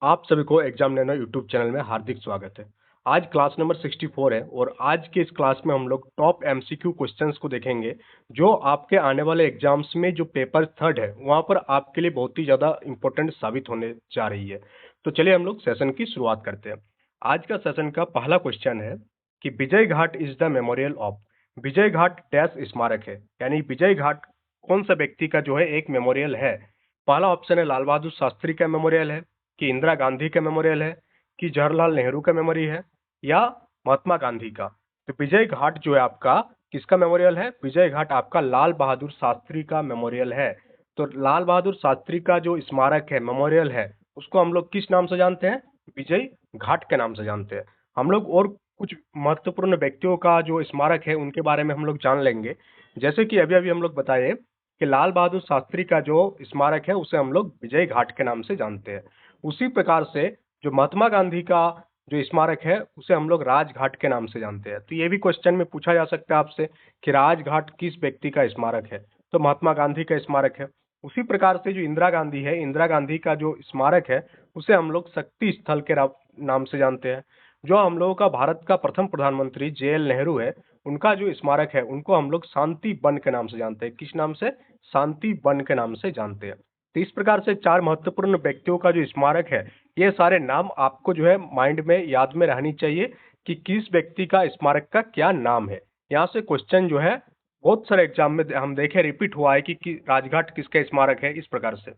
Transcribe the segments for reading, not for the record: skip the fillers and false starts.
आप सभी को एग्जाम नैनो यूट्यूब चैनल में हार्दिक स्वागत है। आज क्लास नंबर 64 है और आज के इस क्लास में हम लोग टॉप एमसीक्यू क्वेश्चंस को देखेंगे जो आपके आने वाले एग्जाम्स में जो पेपर थर्ड है वहां पर आपके लिए बहुत ही ज्यादा इंपॉर्टेंट साबित होने जा रही है। तो चलिए हम लोग सेशन की शुरुआत करते हैं। आज का सेशन का पहला क्वेश्चन है कि Vijay Ghat is the memorial of. Vijay Ghat dash स्मारक है, यानी विजय घाट कौन सा व्यक्ति का जो है एक मेमोरियल है। पहला ऑप्शन है लाल बहादुर शास्त्री का मेमोरियल है, कि इंदिरा गांधी का मेमोरियल है, कि जवाहरलाल नेहरू का मेमोरी है, या महात्मा गांधी का। तो विजय घाट जो है आपका किसका मेमोरियल है? विजय घाट आपका लाल बहादुर शास्त्री का मेमोरियल है। तो लाल बहादुर शास्त्री का जो स्मारक है, मेमोरियल है, उसको हम लोग किस नाम से जानते हैं? विजय घाट के नाम से जानते हैं। हम लोग और कुछ महत्वपूर्ण व्यक्तियों का जो स्मारक है उनके बारे में हम लोग जान लेंगे। जैसे कि अभी अभी हम लोग बताए कि लाल बहादुर शास्त्री का जो स्मारक है उसे हम लोग विजय घाट के नाम से जानते हैं। उसी प्रकार से जो महात्मा गांधी का जो स्मारक है उसे हम लोग राजघाट के नाम से जानते हैं। तो ये भी क्वेश्चन में पूछा जा सकता है आपसे कि राजघाट किस व्यक्ति का स्मारक है? तो महात्मा गांधी का स्मारक है। उसी प्रकार से जो इंदिरा गांधी है, इंदिरा गांधी का जो स्मारक है उसे हम लोग शक्ति स्थल के नाम से जानते हैं। जो हम लोगों का भारत का प्रथम प्रधानमंत्री JL नेहरू है, उनका जो स्मारक है उनको हम लोग शांति वन के नाम से जानते हैं। किस नाम से? शांति वन के नाम से जानते हैं। तो इस प्रकार से चार महत्वपूर्ण व्यक्तियों का जो स्मारक है, ये सारे नाम आपको जो है माइंड में याद में रहनी चाहिए कि किस व्यक्ति का स्मारक का क्या नाम है। यहाँ से क्वेश्चन जो है बहुत सारे एग्जाम में हम देखे रिपीट हुआ है कि राजघाट किसका स्मारक है, इस प्रकार से।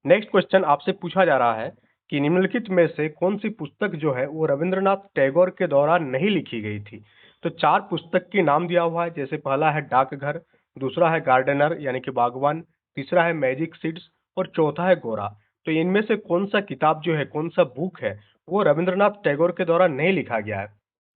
नेक्स्ट क्वेश्चन आपसे पूछा जा रहा है कि निम्नलिखित में से कौन सी पुस्तक जो है वो रविंद्रनाथ टैगोर के द्वारा नहीं लिखी गई थी। तो चार पुस्तक के नाम दिया हुआ है, जैसे पहला है डाकघर, दूसरा है गार्डनर यानी कि बागवान, तीसरा है मैजिक सीड्स और चौथा है गोरा। तो इनमें से कौन सा किताब जो है, कौन सा बुक है, वो रविंद्रनाथ टैगोर के द्वारा नहीं लिखा गया है।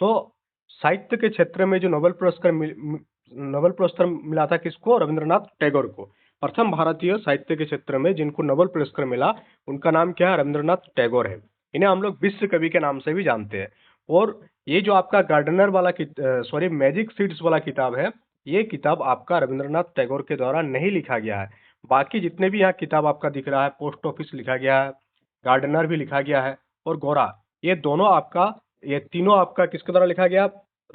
तो साहित्य के क्षेत्र में जो नोबेल पुरस्कार मिला था किसको? रविंद्रनाथ टैगोर को। प्रथम भारतीय साहित्य के क्षेत्र में जिनको नोबेल पुरस्कार मिला उनका नाम क्या है? रविंद्रनाथ टैगोर है। इन्हें हम लोग विश्व कवि के नाम से भी जानते हैं। और ये जो आपका गार्डनर वाला मैजिक सीड्स वाला किताब है, ये किताब आपका रविंद्रनाथ टैगोर के द्वारा नहीं लिखा गया है। बाकी जितने भी यहाँ किताब आपका दिख रहा है, पोस्ट ऑफिस लिखा गया है, गार्डनर भी लिखा गया है, और गोरा, ये तीनों आपका किसके द्वारा लिखा गया?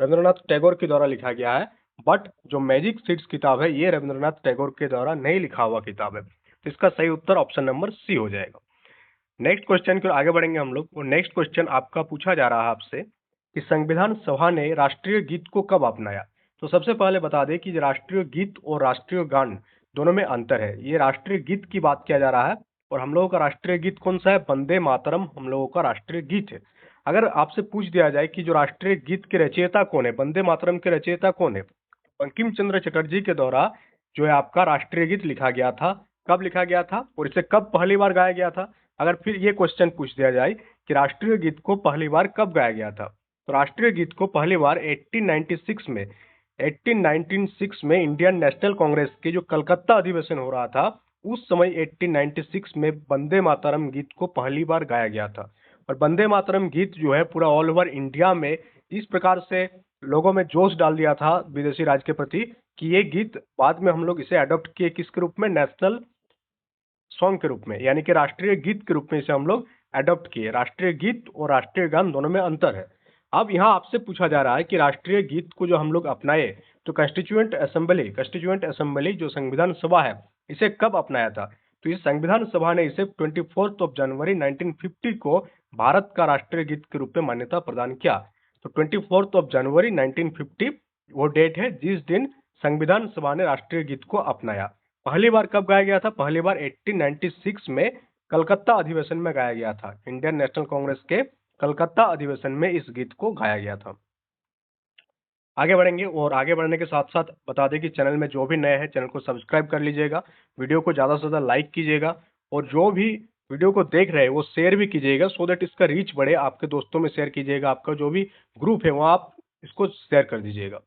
रविंद्रनाथ टैगोर के द्वारा लिखा गया है। बट जो मैजिक सीड्स किताब है ये रविंद्रनाथ टैगोर के द्वारा नहीं लिखा हुआ किताब है। तो इसका सही उत्तर ऑप्शन नंबर सी हो जाएगा। नेक्स्ट क्वेश्चन की ओर आगे बढ़ेंगे हम लोग। और नेक्स्ट क्वेश्चन आपका पूछा जा रहा है आपसे कि संविधान सभा ने राष्ट्रीय गीत को कब अपनाया। तो सबसे पहले बता दें कि राष्ट्रीय गीत और राष्ट्रीय गान दोनों में अंतर है। ये राष्ट्रीय गीत की बात किया जा रहा है और हम लोगों का राष्ट्रीय गीत कौन सा है? वंदे मातरम हम लोगों का राष्ट्रीय गीत है। अगर आपसे पूछ दिया जाए कि जो राष्ट्रीय गीत के रचयिता कौन है, वंदे मातरम के रचयिता कौन है, बंकिम चंद्र चटर्जी के द्वारा जो है आपका राष्ट्रीय गीत लिखा गया था। कब लिखा गया था और इसे कब पहली बार गाया गया था? अगर फिर ये क्वेश्चन पूछ दिया जाए कि राष्ट्रीय गीत को पहली बार कब गाया गया था, तो राष्ट्रीय गीत को पहली बार 1896 में इंडियन नेशनल कांग्रेस के जो कलकत्ता अधिवेशन हो रहा था उस समय 1896 में वंदे मातरम गीत को पहली बार गाया गया था। और वंदे मातरम गीत जो है पूरा ऑल ओवर इंडिया में इस प्रकार से लोगों में जोश डाल दिया था विदेशी राज के प्रति कि ये गीत बाद में हम लोग इसे अडॉप्ट किए किसके रूप में? नेशनल सॉन्ग के रूप में, यानी कि राष्ट्रीय गीत के रूप में इसे हम लोग अडॉप्ट किए। राष्ट्रीय गीत और राष्ट्रीय गान दोनों में अंतर है। अब यहाँ आपसे पूछा जा रहा है कि राष्ट्रीय गीत को जो हम लोग अपनाए तो कंस्टिट्यूएंट असेंबली जो संविधान सभा है इसे कब अपनाया था? तो इस संविधान सभा ने इसे 24 जनवरी 1950 को भारत का राष्ट्रीय गीत के रूप में मान्यता प्रदान किया। तो 24 जनवरी 1950 वो डेट है जिस दिन संविधान सभा ने राष्ट्रीय गीत को अपनाया। पहली बार कब गाया गया था? पहली बार 1896 में कलकत्ता अधिवेशन में गाया गया था। इंडियन नेशनल कांग्रेस के कलकत्ता अधिवेशन में इस गीत को गाया गया था। आगे बढ़ेंगे और आगे बढ़ने के साथ साथ बता दें कि चैनल में जो भी नए हैं चैनल को सब्सक्राइब कर लीजिएगा, वीडियो को ज़्यादा से ज़्यादा लाइक कीजिएगा और जो भी वीडियो को देख रहे हैं वो शेयर भी कीजिएगा सो दैट इसका रीच बढ़े। आपके दोस्तों में शेयर कीजिएगा, आपका जो भी ग्रुप है वहाँ आप इसको शेयर कर दीजिएगा।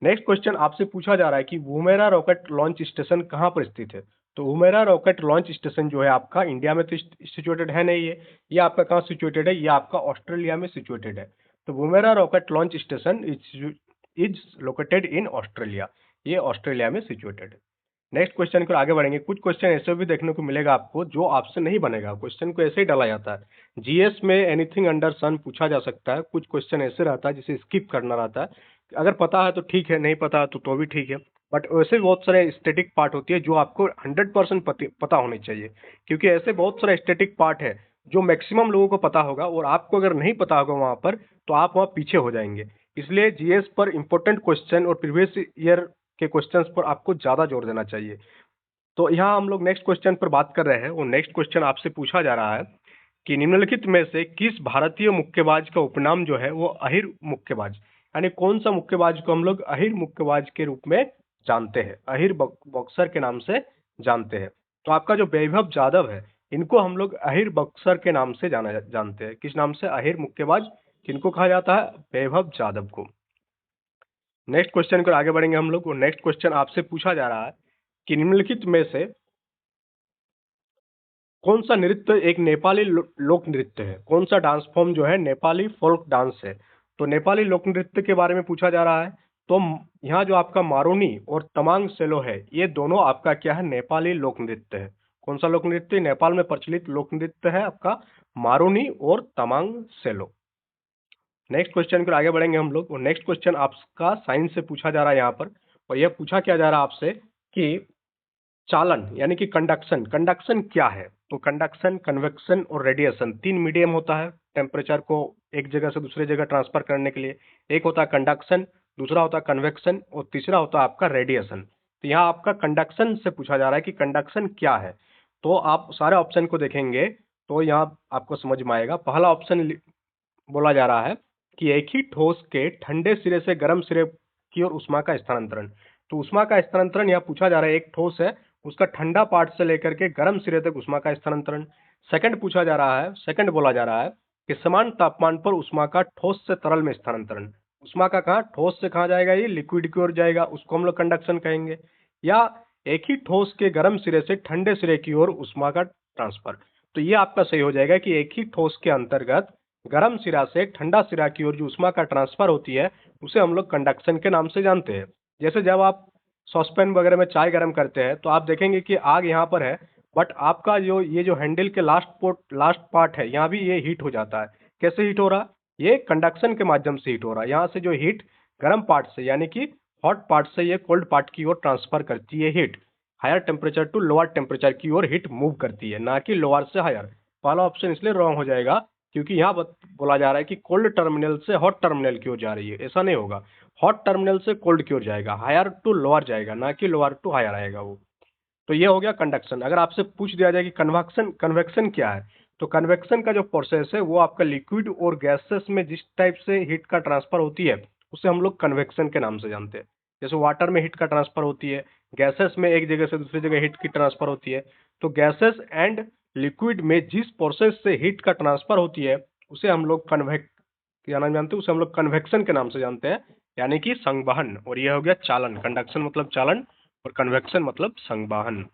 नेक्स्ट क्वेश्चन आपसे पूछा जा रहा है कि वुमेरा रॉकेट लॉन्च स्टेशन कहाँ पर स्थित है। तो वुमेरा रॉकेट लॉन्च स्टेशन जो है आपका इंडिया में तो सिचुएटेड है नहीं है, ये आपका कहाँ सिचुएटेड है? ये आपका ऑस्ट्रेलिया में सिचुएटेड है। तो Woomera rocket launch station is located in Australia, ये ऑस्ट्रेलिया में सिचुएटेड है। नेक्स्ट क्वेश्चन की ओर आगे बढ़ेंगे। कुछ क्वेश्चन ऐसे भी देखने को मिलेगा आपको जो आपसे नहीं बनेगा, क्वेश्चन को ऐसे ही डाला जाता है। जीएस में एनीथिंग अंडर सन पूछा जा सकता है, कुछ क्वेश्चन ऐसे रहता है जिसे स्किप करना रहता है। अगर पता है तो ठीक है, नहीं पता है तो भी ठीक है। बट वैसे बहुत सारे स्टैटिक पार्ट होती है जो आपको 100% पता होनी चाहिए, क्योंकि ऐसे बहुत सारे स्टैटिक पार्ट है जो मैक्सिमम लोगों को पता होगा, और आपको अगर नहीं पता होगा वहां पर तो आप वहां पीछे हो जाएंगे। इसलिए जीएस पर इंपॉर्टेंट क्वेश्चन और प्रीवियस ईयर के क्वेश्चंस पर आपको ज्यादा जोर देना चाहिए। तो यहाँ हम लोग नेक्स्ट क्वेश्चन पर बात कर रहे हैं, और नेक्स्ट क्वेश्चन आपसे पूछा जा रहा है कि निम्नलिखित में से किस भारतीय मुक्केबाज का उपनाम जो है वो अहिर मुक्केबाज, यानी कौन सा मुक्केबाज को हम लोग अहिर मुक्केबाज के रूप में जानते हैं, अहिर बॉक्सर के नाम से जानते हैं। तो आपका जो वैभव जाधव है, इनको हम लोग अहिर बॉक्सर के नाम से जानते हैं। किस नाम से? अहिर मुक्केबाज। किनको कहा जाता है? वैभव जाधव को। नेक्स्ट क्वेश्चन को आगे बढ़ेंगे हम लोग, और नेक्स्ट क्वेश्चन आपसे पूछा जा रहा है कि निम्नलिखित में से कौन सा नृत्य एक नेपाली लोक नृत्य है? कौन सा डांस फॉर्म जो है नेपाली फोल्क डांस है? तो नेपाली लोक नृत्य के बारे में पूछा जा रहा है। तो यहाँ जो आपका मारुनी और तमांग सेलो है, ये दोनों आपका क्या है? नेपाली लोक नृत्य है। कौन सा लोक नृत्य? नेपाल में प्रचलित लोक नृत्य है आपका मारुनी और तमांग सेलो। नेक्स्ट क्वेश्चन पर आगे बढ़ेंगे हम लोग, और नेक्स्ट क्वेश्चन आपका साइंस से पूछा जा रहा है यहाँ पर। और यह पूछा क्या जा रहा है आपसे कि चालन यानी कि कंडक्शन, कंडक्शन क्या है? तो कंडक्शन, कन्वेक्शन और रेडिएशन, तीन मीडियम होता है टेम्परेचर को एक जगह से दूसरे जगह ट्रांसफर करने के लिए। एक होता है कंडक्शन, दूसरा होता है कन्वेक्शन, और तीसरा होता है आपका रेडिएशन। तो यहाँ आपका कंडक्शन से पूछा जा रहा है कि कंडक्शन क्या है। तो आप सारे ऑप्शन को देखेंगे तो यहाँ आपको समझ में आएगा। पहला ऑप्शन बोला जा रहा है कि एक ही ठोस के ठंडे सिरे से गर्म सिरे की ओर उष्मा का स्थानांतरण। तो उष्मा का स्थानांतरण यहाँ पूछा जा रहा है, एक ठोस है उसका ठंडा पार्ट से लेकर के गर्म सिरे तक उष्मा का स्थानांतरण। सेकंड पूछा जा रहा है, सेकंड बोला जा रहा है कि समान तापमान पर उष्मा का ठोस से तरल में स्थानांतरण। उष्मा का कहाँ? ठोस से कहाँ जाएगा? ये लिक्विड की ओर जाएगा, उसको हम लोग कंडक्शन कहेंगे। या एक ही ठोस के गर्म सिरे से ठंडे सिरे की ओर उष्मा का ट्रांसफर। तो ये आपका सही हो जाएगा कि एक ही ठोस के अंतर्गत गर्म सिरा से ठंडा सिरा की ओर जो उष्मा का ट्रांसफर होती है उसे हम लोग कंडक्शन के नाम से जानते हैं। जैसे जब आप सॉसपैन वगैरह में चाय गर्म करते हैं तो आप देखेंगे कि आग यहाँ पर है, बट आपका जो ये जो हैंडल के लास्ट पार्ट है यहाँ भी ये हीट हो जाता है। कैसे हीट हो रहा? ये कंडक्शन के माध्यम से हीट हो रहा है। यहाँ से जो हीट गर्म पार्ट से यानी कि हॉट पार्ट से ये कोल्ड पार्ट की ओर ट्रांसफर करती है heat. Higher temperature to lower temperature की ओर हीट मूव करती है, ना कि लोअर से हायर। पहला ऑप्शन इसलिए रॉन्ग हो जाएगा क्योंकि यहाँ बोला जा रहा है कि कोल्ड टर्मिनल से हॉट टर्मिनल की ओर जा रही है। ऐसा नहीं होगा, हॉट टर्मिनल से कोल्ड की ओर जाएगा, हायर टू लोअर जाएगा, ना कि लोअर टू हायर आएगा वो। तो ये हो गया कंडक्शन। अगर आपसे पूछ दिया जाए कि कन्वेक्शन, कन्वेक्शन क्या है, तो कन्वेक्शन का जो प्रोसेस है वो आपका लिक्विड और गैसेस में जिस टाइप से हीट का ट्रांसफर होती है उसे हम लोग कन्वेक्शन के नाम से जानते हैं। जैसे वाटर में हीट का ट्रांसफर होती है, गैसेस में एक जगह से दूसरी जगह हीट की ट्रांसफर होती है। तो गैसेस एंड लिक्विड में जिस प्रोसेस से हीट का ट्रांसफर होती है उसे हम लोग क्या नाम जानते हैं? उसे हम लोग कन्वेक्शन के नाम से जानते हैं, यानी कि संवहन। और यह हो गया चालन। कंडक्शन मतलब चालन और कन्वेक्शन मतलब संवहन।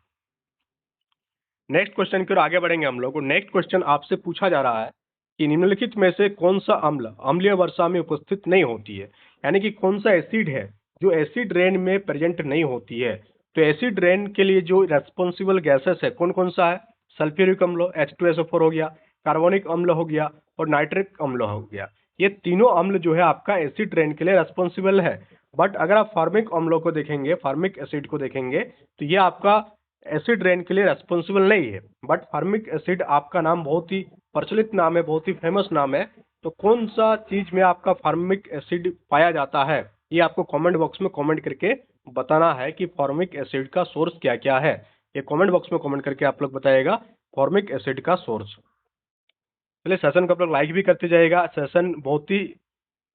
नेक्स्ट क्वेश्चन की ओर आगे बढ़ेंगे हम लोग। नेक्स्ट क्वेश्चन आपसे पूछा जा रहा है कि निम्नलिखित में से कौन सा अम्ल अम्लीय वर्षा में उपस्थित नहीं होती है, यानी कि कौन सा एसिड है जो एसिड रेन में प्रेजेंट नहीं होती है। तो एसिड रेन के लिए जो रेस्पॉन्सिबल गैसेस है कौन कौन सा है? सल्फ्यूरिक अम्ल H2SO4 हो गया, कार्बोनिक अम्ल हो गया और नाइट्रिक अम्ल हो गया। ये तीनों अम्ल जो है आपका एसिड रेन के लिए रेस्पॉन्सिबल है। बट अगर आप फार्मिक अम्लों को देखेंगे, फार्मिक एसिड को देखेंगे, तो ये आपका एसिड रेन के लिए रेस्पॉन्सिबल नहीं है। बट फार्मिक एसिड आपका नाम बहुत ही प्रचलित नाम है, बहुत ही फेमस नाम है। तो कौन सा चीज में आपका फार्मिक एसिड पाया जाता है, ये आपको कमेंट बॉक्स में कमेंट करके बताना है कि फॉर्मिक एसिड का सोर्स क्या क्या है। ये कमेंट बॉक्स में कमेंट करके आप लोग बताइएगा फॉर्मिक एसिड का सोर्स। चलिए, सेशन को आप लोग लाइक भी करते जाइएगा। सेशन बहुत ही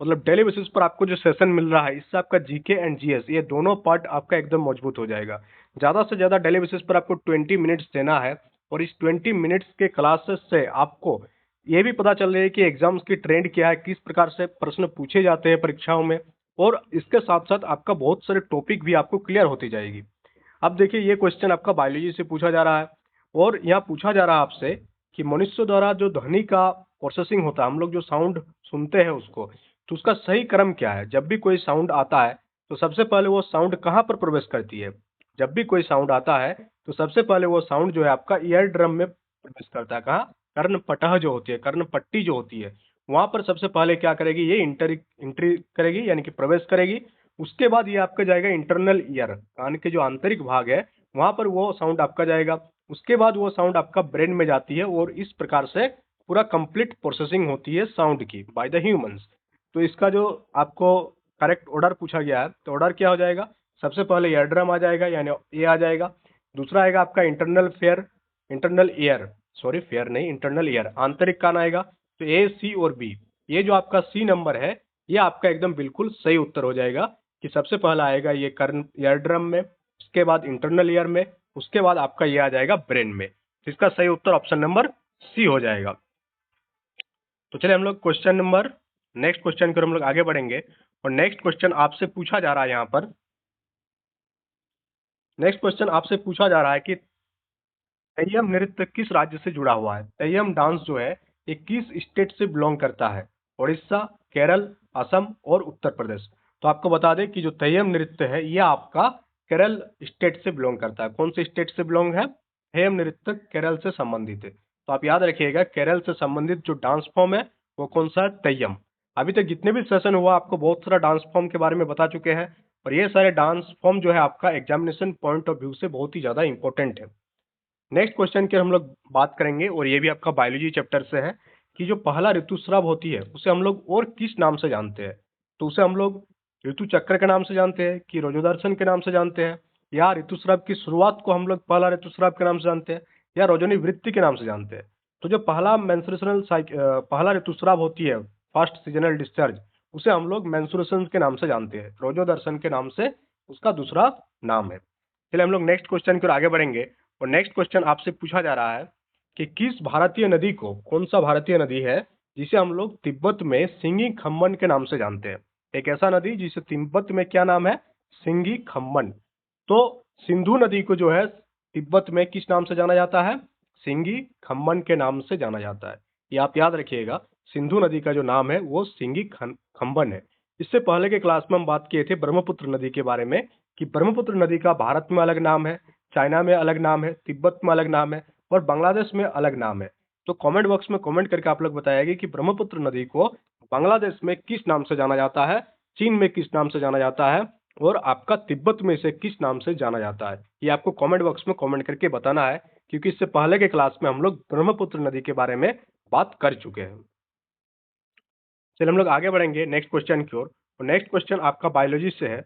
मतलब डेली बेसिस पर आपको जो सेशन मिल रहा है इससे आपका जीके एंड जीएस ये दोनों पार्ट आपका एकदम मजबूत हो जाएगा। ज़्यादा से ज़्यादा डेली बेसिस पर आपको 20 मिनट्स देना है, और इस 20 मिनट्स के क्लासेस से आपको ये भी पता चल रही है कि एग्जाम्स की ट्रेंड क्या है, किस प्रकार से प्रश्न पूछे जाते हैं परीक्षाओं में, और इसके साथ साथ आपका बहुत सारे टॉपिक भी आपको क्लियर होती जाएगी। अब देखिए, ये क्वेश्चन आपका बायोलॉजी से पूछा जा रहा है, और यहाँ पूछा जा रहा है आपसे कि मनुष्य द्वारा जो ध्वनि का प्रोसेसिंग होता है, हम लोग जो साउंड सुनते हैं उसको, तो उसका सही क्रम क्या है? जब भी कोई साउंड आता है तो सबसे पहले वो साउंड कहाँ पर प्रवेश करती है? जब भी कोई साउंड आता है तो सबसे पहले वो साउंड जो है आपका ईयर ड्रम में प्रवेश करता है। कहाँ? कर्णपटह जो होती है, कर्णपट्टी जो होती है, वहां पर सबसे पहले क्या करेगी, ये इंट्री करेगी यानी कि प्रवेश करेगी। उसके बाद ये आपका जाएगा इंटरनल ईयर, कान के जो आंतरिक भाग है वहां पर वो साउंड आपका जाएगा। उसके बाद वो साउंड आपका ब्रेन में जाती है और इस प्रकार से पूरा कंप्लीट प्रोसेसिंग होती है साउंड की बाय द ह्यूमंस। तो इसका जो आपको करेक्ट ऑर्डर पूछा गया है, तो ऑर्डर क्या हो जाएगा, सबसे पहले ईयर ड्रम आ जाएगा यानी ए आ जाएगा। दूसरा आएगा आपका इंटरनल ईयर, सॉरी फेयर नहीं, इंटरनल ईयर, आंतरिक कान आएगा। तो ए, सी और बी, ये जो आपका सी नंबर है ये आपका एकदम बिल्कुल सही उत्तर हो जाएगा कि सबसे पहला आएगा ये कर्ण ईयर ड्रम में, उसके बाद इंटरनल ईयर में, उसके बाद आपका ये आ जाएगा ब्रेन में। तो इसका सही उत्तर ऑप्शन नंबर सी हो जाएगा। तो चलिए हम लोग नेक्स्ट क्वेश्चन की ओर हम लोग आगे बढ़ेंगे। और नेक्स्ट क्वेश्चन आपसे पूछा जा रहा है यहाँ पर, नेक्स्ट क्वेश्चन आपसे पूछा जा रहा है कि तेय्यम नृत्य किस राज्य से जुड़ा हुआ है। तेय्यम डांस जो है ये किस स्टेट से बिलोंग करता है, उड़ीसा, केरल, असम और उत्तर प्रदेश। तो आपको बता दें कि जो तेय्यम नृत्य है ये आपका केरल स्टेट से बिलोंग करता है। कौन से स्टेट से बिलोंग है? तेय्यम नृत्य केरल से संबंधित है। तो आप याद रखिएगा केरल से संबंधित जो डांस फॉर्म है वो कौन सा है? तेय्यम। अभी तक जितने भी सेशन हुआ आपको बहुत सारा डांस फॉर्म के बारे में बता चुके हैं, और ये सारे डांस फॉर्म जो है आपका एग्जामिनेशन पॉइंट ऑफ व्यू से बहुत ही ज्यादा इंपॉर्टेंट है। नेक्स्ट क्वेश्चन की हम लोग बात करेंगे, और ये भी आपका बायोलॉजी चैप्टर से है कि जो पहला ऋतुस्राव होती है उसे हम लोग और किस नाम से जानते हैं। तो उसे हम लोग ऋतु चक्र के नाम से जानते हैं, कि रोजोदर्शन के नाम से जानते हैं, या ऋतुस्राव की शुरुआत को हम लोग पहला ऋतुस्राव के नाम से जानते हैं, या रोजनी वृत्ति के नाम से जानते हैं। तो जो पहला ऋतुस्राव होती है, फर्स्ट सीजनल डिस्चार्ज, उसे हम लोग मेंस्ट्रुएशन के नाम से जानते हैं, रोजोदर्शन के नाम से उसका दूसरा नाम है। चलिए हम लोग नेक्स्ट क्वेश्चन की ओर आगे बढ़ेंगे। और नेक्स्ट क्वेश्चन आपसे पूछा जा रहा है कि किस भारतीय नदी को, कौन सा भारतीय नदी है जिसे हम लोग तिब्बत में सिंगी खम्मन के नाम से जानते हैं। एक ऐसा नदी जिसे तिब्बत में क्या नाम है? सिंगी खम्मन। तो सिंधु नदी को जो है तिब्बत में किस नाम से जाना जाता है? सिंगी खम्मन के नाम से जाना जाता है। ये आप याद रखिएगा, सिंधु नदी का जो नाम है वो सिंगी खम्बन है। इससे पहले के क्लास में हम बात किए थे ब्रह्मपुत्र नदी के बारे में, कि ब्रह्मपुत्र नदी का भारत में अलग नाम है, चाइना में अलग नाम है, तिब्बत में अलग नाम है, और बांग्लादेश में अलग नाम है। तो कमेंट बॉक्स में कमेंट करके आप लोग बताइएगा कि ब्रह्मपुत्र नदी को बांग्लादेश में किस नाम से जाना जाता है, चीन में किस नाम से जाना जाता है, और आपका तिब्बत में इसे किस नाम से जाना जाता है। ये आपको कमेंट बॉक्स में कमेंट करके बताना है, क्योंकि इससे पहले के क्लास में हम लोग ब्रह्मपुत्र नदी के बारे में बात कर चुके हैं। चलिए हम लोग आगे बढ़ेंगे नेक्स्ट क्वेश्चन की ओर। और नेक्स्ट क्वेश्चन आपका बायोलॉजी से है।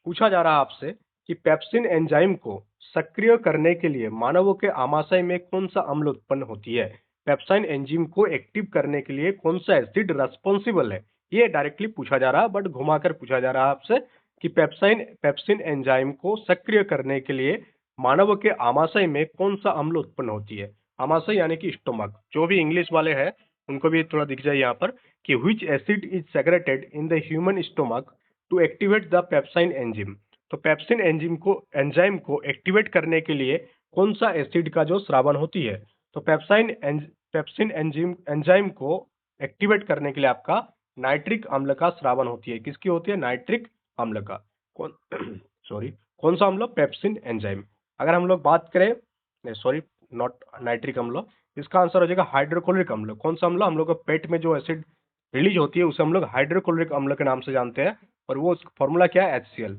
पूछा जा रहा है आपसे कि पेप्सिन एंजाइम को सक्रिय करने के लिए मानवों के आमाशय में कौन सा अम्ल उत्पन्न होती है। पेप्सिन एंजाइम को एक्टिव करने के लिए कौन सा एसिड रेस्पॉन्सिबल है, ये डायरेक्टली पूछा जा रहा है, बट घुमाकर पूछा जा रहा है आपसे कि पेप्सिन एंजाइम को सक्रिय करने के लिए मानव के आमाशय में कौन सा अम्ल उत्पन्न होती है। आमाशय यानी कि स्टोमक, जो भी इंग्लिश वाले हैं उनको भी थोड़ा दिख जाए यहाँ पर कि which acid is secreted in the human stomach to activate the pepsin enzyme। तो पेप्सिन एंजाइम को एक्टिवेट करने के लिए कौन सा एसिड का जो स्रावन होती है। तो पेप्सिन एंजाइम को एक्टिवेट करने के लिए आपका नाइट्रिक अम्ल का स्रावन होती है। किसकी होती है? नाइट्रिक अम्ल का। कौन सॉरी कौन सा अम्ल? Pepsin enzyme. अगर हम लोग बात करें, नहीं सॉरी, नॉट नाइट्रिक अम्ल, इसका आंसर हो जाएगा हाइड्रोक्लोरिक अम्ल। कौन सा अम्ल? हम लोग का पेट में जो एसिड रिलीज होती है उसे हम लोग हाइड्रोक्लोरिक अम्ल के नाम से जानते हैं, और वो फॉर्मूला क्या है? HCl।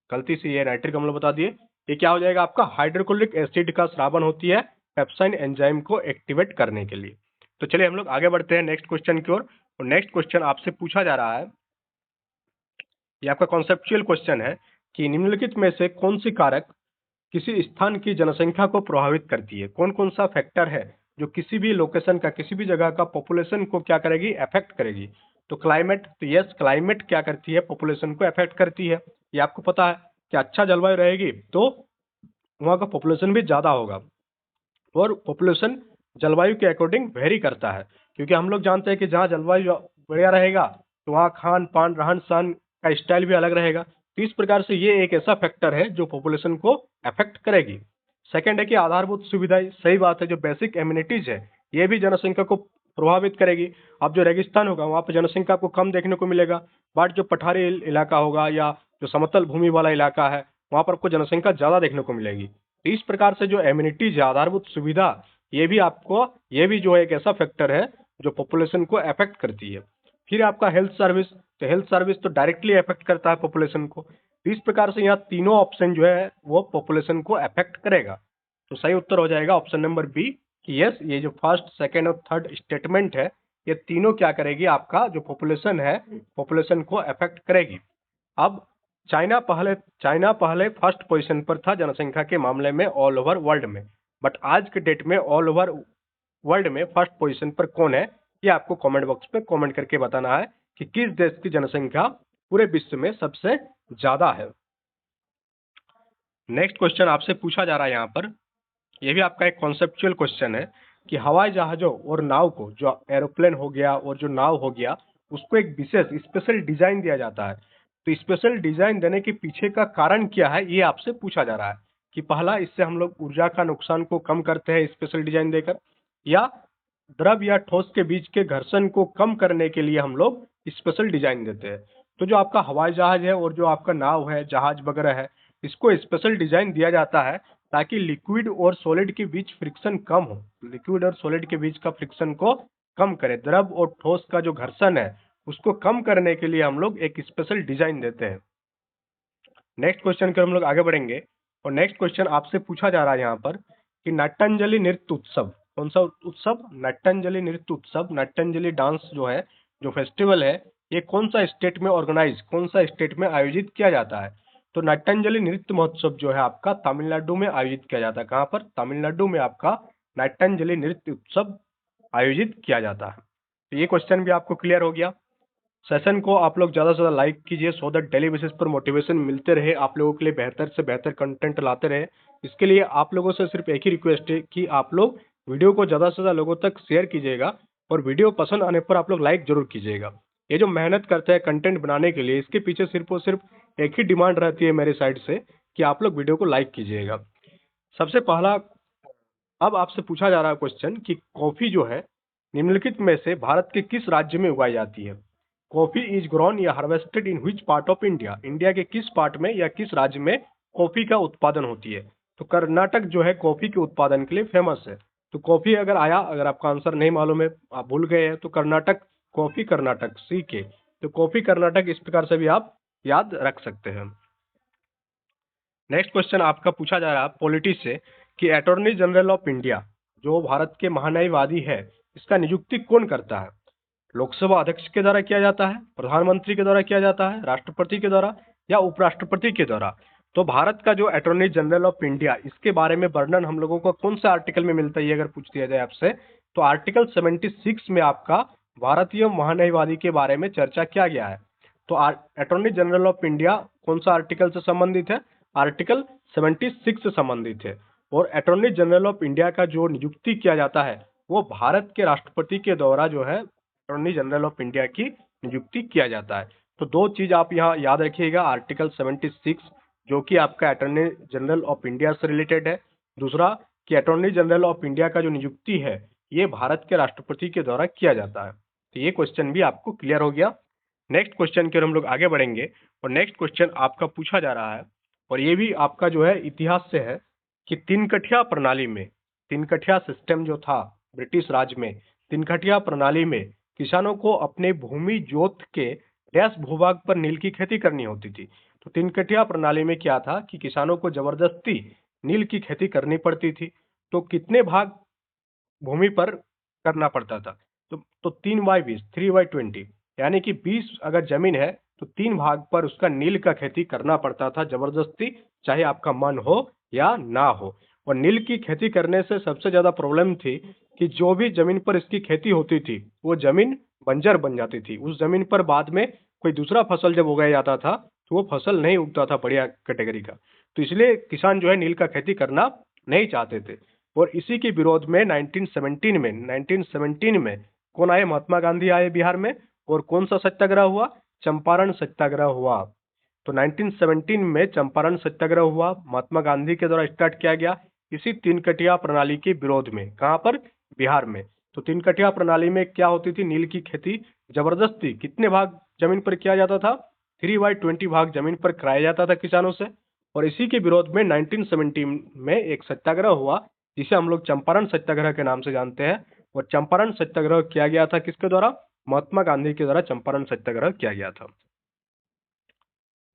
गलती से ये नाइट्रिक अम्ल बता दिए। ये क्या हो जाएगा आपका? हाइड्रोक्लोरिक एसिड का स्रावन होती है पेप्सिन एंजाइम को एक्टिवेट करने के लिए। तो चलिए हम लोग आगे बढ़ते हैं नेक्स्ट क्वेश्चन की ओर। और नेक्स्ट क्वेश्चन आपसे पूछा जा रहा है, ये आपका कॉन्सेप्चुअल क्वेश्चन है कि निम्नलिखित में से कौन सी कारक किसी स्थान की जनसंख्या को प्रभावित करती है। कौन कौन सा फैक्टर है जो किसी भी लोकेशन का, किसी भी जगह का पॉपुलेशन को क्या करेगी? अफेक्ट करेगी। तो क्लाइमेट, तो यस, क्लाइमेट क्या करती है? पॉपुलेशन को अफेक्ट करती है। ये आपको पता है कि अच्छा जलवायु रहेगी तो वहाँ का पॉपुलेशन भी ज़्यादा होगा, और पॉपुलेशन जलवायु के अकॉर्डिंग वेरी करता है, क्योंकि हम लोग जानते हैं कि जहाँ जलवायु बढ़िया रहेगा तो वहाँ खान पान, रहन सहन का स्टाइल भी अलग रहेगा। तो इस प्रकार से ये एक ऐसा फैक्टर है जो पॉपुलेशन को अफेक्ट करेगी। सेकंड है कि आधारभूत सुविधाएं, सही बात है, जो बेसिक एम्यूनिटीज है ये भी जनसंख्या को प्रभावित करेगी। अब जो रेगिस्तान होगा वहाँ पर जनसंख्या आपको कम देखने को मिलेगा, बट जो पठारी इलाका होगा या जो समतल भूमि वाला इलाका है वहाँ पर आपको जनसंख्या ज़्यादा देखने को मिलेगी। तो इस प्रकार से जो एम्यूनिटीज आधारभूत सुविधा, ये भी जो है एक ऐसा फैक्टर है जो पॉपुलेशन को अफेक्ट करती है। फिर आपका हेल्थ सर्विस, तो हेल्थ सर्विस तो डायरेक्टली अफेक्ट करता है पॉपुलेशन को। तो इस प्रकार से यहाँ तीनों ऑप्शन जो है वो पॉपुलेशन को अफेक्ट करेगा। तो सही उत्तर हो जाएगा ऑप्शन नंबर बी कि यस, ये जो फर्स्ट, सेकेंड और थर्ड स्टेटमेंट है, ये तीनों क्या करेगी, आपका जो पॉपुलेशन है, पॉपुलेशन को अफेक्ट करेगी। अब चाइना पहले फर्स्ट पोजीशन पर था जनसंख्या के मामले में ऑल ओवर वर्ल्ड में, बट आज के डेट में ऑल ओवर वर्ल्ड में फर्स्ट पोजीशन पर कौन है, ये आपको कमेंट बॉक्स पे कमेंट करके बताना है कि किस देश की जनसंख्या पूरे विश्व में सबसे ज्यादा है। नेक्स्ट क्वेश्चन आपसे पूछा जा रहा है यहाँ पर, ये भी आपका एक कॉन्सेप्चुअल क्वेश्चन है कि हवाई जहाजों और नाव को, जो एरोप्लेन हो गया और जो नाव हो गया, उसको एक विशेष स्पेशल डिजाइन दिया जाता है। तो स्पेशल डिजाइन देने के पीछे का कारण क्या है, ये आपसे पूछा जा रहा है कि पहला, इससे हम लोग ऊर्जा का नुकसान को कम करते हैं स्पेशल डिजाइन देकर, या द्रव या ठोस के बीच के घर्षण को कम करने के लिए हम लोग स्पेशल डिजाइन देते हैं। तो जो आपका हवाई जहाज है और जो आपका नाव है, जहाज वगैरह है, इसको स्पेशल डिजाइन दिया जाता है ताकि लिक्विड और सॉलिड के बीच फ्रिक्शन कम हो, लिक्विड और सॉलिड के बीच का फ्रिक्शन को कम करे, द्रव और ठोस का जो घर्षण है उसको कम करने के लिए हम लोग एक स्पेशल डिजाइन देते हैं। नेक्स्ट क्वेश्चन के हम लोग आगे बढ़ेंगे और नेक्स्ट क्वेश्चन आपसे पूछा जा रहा है यहाँ पर कि नट्टांजलि नृत्य उत्सव, कौन सा उत्सव, नट्टांजलि नृत्य उत्सव, नट्टांजलि डांस जो है, जो फेस्टिवल है, ये कौन सा स्टेट में ऑर्गेनाइज, कौन सा स्टेट में आयोजित किया जाता है। तो नट्टांजलि नृत्य महोत्सव जो है आपका तमिलनाडु में आयोजित किया जाता है। कहाँ पर, तमिलनाडु में आपका नट्टांजलि नृत्य उत्सव आयोजित किया जाता है। तो ये क्वेश्चन भी आपको क्लियर हो गया। सेशन को आप लोग ज़्यादा से ज़्यादा लाइक कीजिए सो दैट डेली बेसिस पर मोटिवेशन मिलते रहे, आप लोगों के लिए बेहतर से बेहतर कंटेंट लाते रहे। इसके लिए आप लोगों से सिर्फ एक ही रिक्वेस्ट है कि आप लोग वीडियो को ज़्यादा से ज़्यादा लोगों तक शेयर कीजिएगा और वीडियो पसंद आने पर आप लोग लाइक जरूर कीजिएगा। ये जो मेहनत करते हैं कंटेंट बनाने के लिए, इसके पीछे सिर्फ और सिर्फ एक ही डिमांड रहती है मेरे साइड से कि आप लोग वीडियो को लाइक कीजिएगा। सबसे पहला, अब आपसे पूछा जा रहा है क्वेश्चन कि कॉफी जो है निम्नलिखित में से भारत के किस राज्य में उगाई जाती है। कॉफी इज ग्रोन या harvested in which part of India, India के किस पार्ट में या किस राज्य में कॉफी का उत्पादन होती है। तो कर्नाटक जो है कॉफी के उत्पादन के लिए फेमस है। तो कॉफी अगर आया, अगर आपका आंसर नहीं मालूम है, आप भूल गए हैं, तो कर्नाटक, कॉफी कर्नाटक, सी के, तो कॉफी कर्नाटक इस प्रकार से भी आप याद रख सकते हैं। नेक्स्ट क्वेश्चन आपका पूछा जा रहा है पॉलिटी से कि अटॉर्नी जनरल ऑफ इंडिया, जो भारत के महान्यायवादी है, इसका नियुक्ति कौन करता है। लोकसभा अध्यक्ष के द्वारा किया जाता है, प्रधानमंत्री के द्वारा किया जाता है, राष्ट्रपति के द्वारा, या उपराष्ट्रपति के द्वारा। तो भारत का जो अटॉर्नी जनरल ऑफ इंडिया, इसके बारे में वर्णन हम लोगों को कौन से आर्टिकल में मिलता है, ये अगर पूछ दिया जाए आपसे, तो आर्टिकल 76 में आपका भारतीय महान्यायवादी के बारे में चर्चा किया गया है। तो अटॉर्नी जनरल ऑफ इंडिया कौन सा आर्टिकल से संबंधित है, आर्टिकल 76 से संबंधित है। और अटॉर्नी जनरल ऑफ इंडिया का जो नियुक्ति किया जाता है वो भारत के राष्ट्रपति के द्वारा जो है अटॉर्नी जनरल ऑफ इंडिया की नियुक्ति किया जाता है। तो दो चीज आप यहाँ याद रखिएगा, आर्टिकल 76 जो कि आपका अटॉर्नी जनरल ऑफ इंडिया से रिलेटेड है, दूसरा कि अटॉर्नी जनरल ऑफ इंडिया का जो नियुक्ति है ये भारत के राष्ट्रपति के द्वारा किया जाता है। तो ये क्वेश्चन भी आपको क्लियर हो गया। नेक्स्ट क्वेश्चन की ओर हम लोग आगे बढ़ेंगे और नेक्स्ट क्वेश्चन आपका पूछा जा रहा है और ये भी आपका जो है इतिहास से है कि तिनकठिया प्रणाली में, तिनकठिया सिस्टम जो था ब्रिटिश राज में, तिनकठिया प्रणाली में किसानों को अपने भूमि जोत के डैश भूभाग पर नील की खेती करनी होती थी। तो तिनकठिया प्रणाली में क्या था कि किसानों को जबरदस्ती नील की खेती करनी पड़ती थी। तो कितने भाग भूमि पर करना पड़ता था, तो 3/20, 3/20, यानी कि 20 अगर जमीन है तो 3 भाग पर उसका नील का खेती करना पड़ता था जबरदस्ती, चाहे आपका मन हो या ना हो। और नील की खेती करने से सबसे ज्यादा प्रॉब्लम थी कि जो भी जमीन पर इसकी खेती होती थी वो जमीन बंजर बन जाती थी। उस जमीन पर बाद में कोई दूसरा फसल जब उगाया जाता था तो वो फसल नहीं उगता था बढ़िया कैटेगरी का। तो इसलिए किसान जो है नील का खेती करना नहीं चाहते थे। और इसी के विरोध में 1917 में कौन आए, महात्मा गांधी आए बिहार में। और कौन सा सत्याग्रह हुआ, चंपारण सत्याग्रह हुआ। तो 1917 में चंपारण सत्याग्रह हुआ, महात्मा गांधी के द्वारा स्टार्ट किया गया इसी तीन कटिया प्रणाली के विरोध में। कहां पर, बिहार में। तो तीन कटिया प्रणाली में क्या होती थी, नील की खेती जबरदस्ती कितने भाग जमीन पर किया जाता था, 3/20 भाग जमीन पर कराया जाता था किसानों से। और इसी के विरोध में 1917 में एक सत्याग्रह हुआ जिसे हम लोग चंपारण सत्याग्रह के नाम से जानते हैं। और चंपारण सत्याग्रह किया गया था किसके द्वारा? महात्मा गांधी के द्वारा चंपारण सत्याग्रह किया गया था।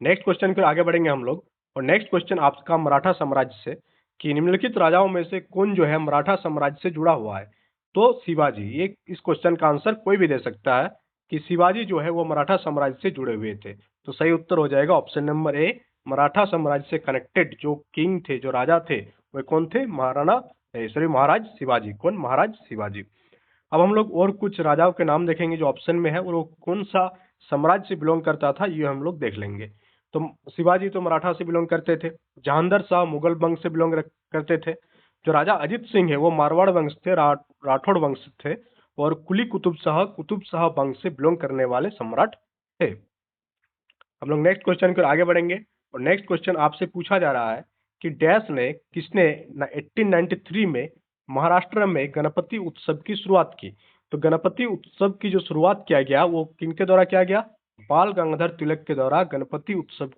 नेक्स्ट क्वेश्चन की ओर आगे बढ़ेंगे हम लोग। और नेक्स्ट क्वेश्चन आपका मराठा साम्राज्य से, कि निम्नलिखित राजाओं में से कौन जो है मराठा साम्राज्य से जुड़ा हुआ है? तो शिवाजी। ये इस क्वेश्चन का आंसर कोई भी दे सकता है कि शिवाजी जो है वो मराठा साम्राज्य से जुड़े हुए थे। तो सही उत्तर हो जाएगा ऑप्शन नंबर ए, मराठा साम्राज्य से कनेक्टेड जो किंग थे, जो राजा थे, वे कौन थे? महाराज शिवाजी। कौन? महाराज शिवाजी। अब हम लोग और कुछ राजाओं के नाम देखेंगे जो ऑप्शन में है, और वो कौन सा साम्राज्य से बिलोंग करता था ये हम लोग देख लेंगे। तो शिवाजी तो मराठा से बिलोंग करते थे। जहांगीर शाह मुगल वंश से बिलोंग करते थे। जो राजा अजित सिंह है वो मारवाड़ वंश थे, राठौड़ वंश थे। और कुली कुतुब शाह वंश से बिलोंग करने वाले सम्राट थे। हम लोग नेक्स्ट क्वेश्चन की ओर आगे बढ़ेंगे। और नेक्स्ट क्वेश्चन आपसे पूछा जा रहा है कि किसने 1893 में महाराष्ट्र में गणपति उत्सव की शुरुआत की? तो गणपति उत्सव की जो शुरुआत किया गया वो किनके द्वारा किया गया? बाल गंगाधर तिलक के द्वारा गणपति उत्सव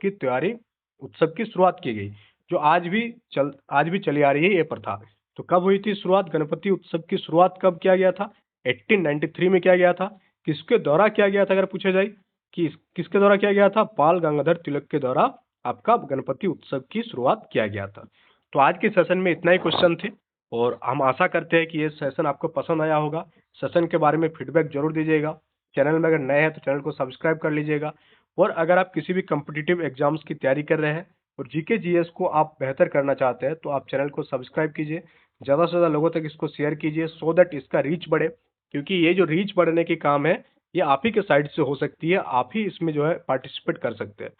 की शुरुआत की गई, जो आज भी चली आ रही है ये प्रथा। तो कब हुई थी शुरुआत? गणपति उत्सव की शुरुआत कब किया गया था? 1893 में किया गया था। किसके द्वारा किया गया था अगर पूछा जाए कि किसके द्वारा किया गया था? बाल गंगाधर तिलक के द्वारा आपका गणपति उत्सव की शुरुआत किया गया था। तो आज के सेशन में इतना ही क्वेश्चन थे, और हम आशा करते हैं कि ये सेशन आपको पसंद आया होगा। सेशन के बारे में फीडबैक जरूर दीजिएगा। चैनल में अगर नए हैं तो चैनल को सब्सक्राइब कर लीजिएगा। और अगर आप किसी भी कॉम्पिटिटिव एग्जाम्स की तैयारी कर रहे हैं और जीके जीएस को आप बेहतर करना चाहते हैं तो आप चैनल को सब्सक्राइब कीजिए, ज़्यादा से ज़्यादा लोगों तक इसको शेयर कीजिए, सो दैट इसका रीच बढ़े। क्योंकि ये जो रीच बढ़ने की काम है ये आप ही के साइड से हो सकती है, आप ही इसमें जो है पार्टिसिपेट कर सकते हैं।